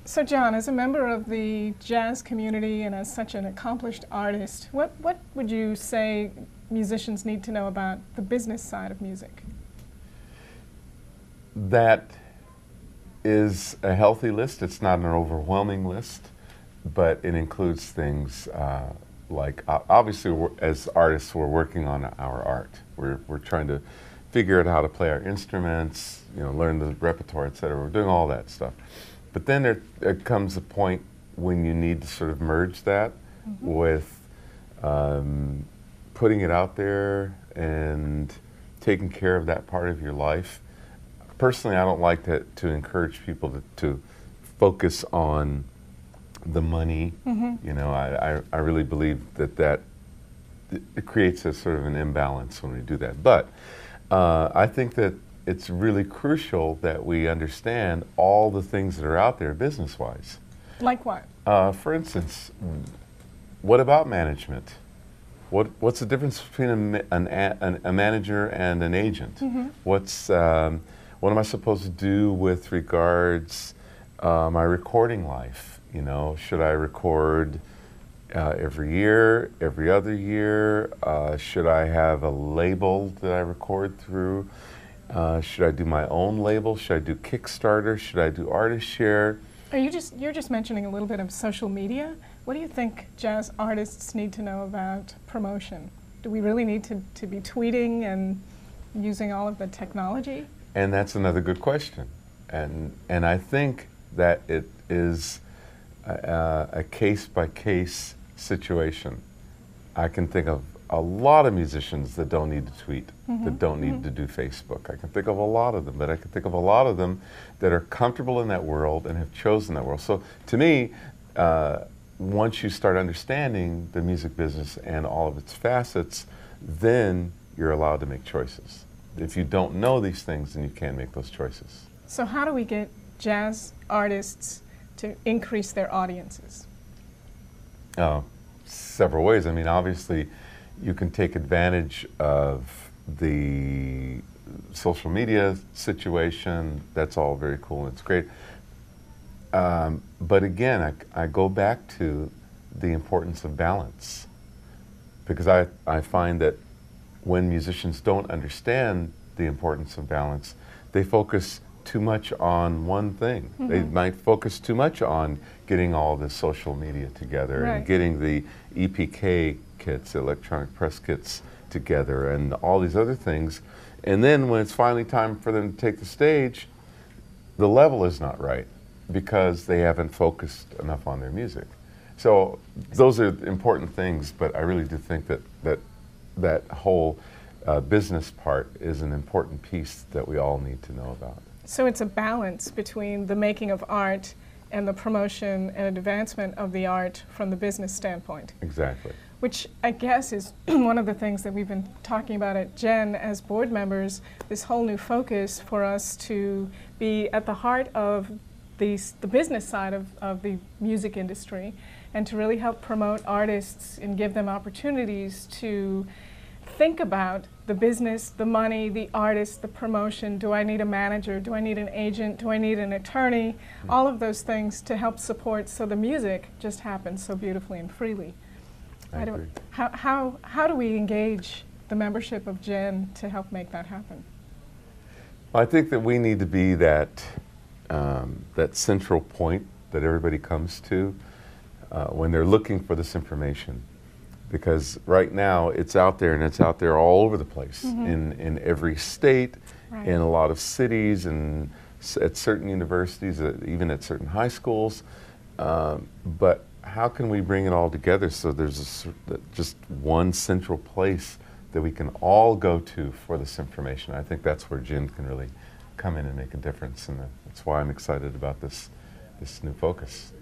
So John, as a member of the jazz community and as such an accomplished artist, what would you say musicians need to know about the business side of music? That is a healthy list. It's not an overwhelming list, but it includes things like, obviously, as artists, we're working on our art. We're trying to figure out how to play our instruments, learn the repertoire, et cetera. We're doing all that stuff. But then there comes a point when you need to sort of merge that with putting it out there and taking care of that part of your life. Personally, I don't like to encourage people to focus on the money. I really believe that it creates a sort of an imbalance when we do that. But I think that it's really crucial that we understand all the things that are out there business-wise. Like what? For instance, what about management? What's the difference between a manager and an agent? What am I supposed to do with regards my recording life? Should I record every year, every other year? Should I have a label that I record through? Should I do my own label? Should I do Kickstarter? Should I do artist share? You're just mentioning a little bit of social media. What do you think jazz artists need to know about promotion? Do we really need to be tweeting and using all of the technology? And that's another good question. And I think that it is a case-by-case situation. I can think of a lot of musicians that don't need to tweet, that don't need to do Facebook. I can think of a lot of them, but I can think of a lot of them that are comfortable in that world and have chosen that world. So to me, once you start understanding the music business and all of its facets, then you're allowed to make choices. If you don't know these things, then you can't make those choices. So how do we get jazz artists to increase their audiences? Several ways. I mean, obviously, you can take advantage of the social media situation. That's all very cool and it's great. But again, I go back to the importance of balance, because I find that when musicians don't understand the importance of balance, they focus too much on one thing. They might focus too much on getting all the social media together and getting the EPK kits, electronic press kits, together and all these other things. And then when it's finally time for them to take the stage, the level is not right because they haven't focused enough on their music. So those are important things, but I really do think that whole business part is an important piece that we all need to know about. So it's a balance between the making of art and the promotion and advancement of the art from the business standpoint. Exactly. Which I guess is one of the things that we've been talking about at Gen as board members, this whole new focus for us to be at the heart of the business side of the music industry and to really help promote artists and give them opportunities to think about the business, the money, the artist, the promotion. Do I need a manager? Do I need an agent? Do I need an attorney? All of those things to help support so the music just happens so beautifully and freely. I agree. How do we engage the membership of Gen to help make that happen? I think that we need to be that central point that everybody comes to when they're looking for this information. Because right now it's out there, and it's out there all over the place, in every state, in a lot of cities, and at certain universities, even at certain high schools. But how can we bring it all together so there's just one central place that we can all go to for this information? I think that's where Gen can really come in and make a difference, and that's why I'm excited about this new focus.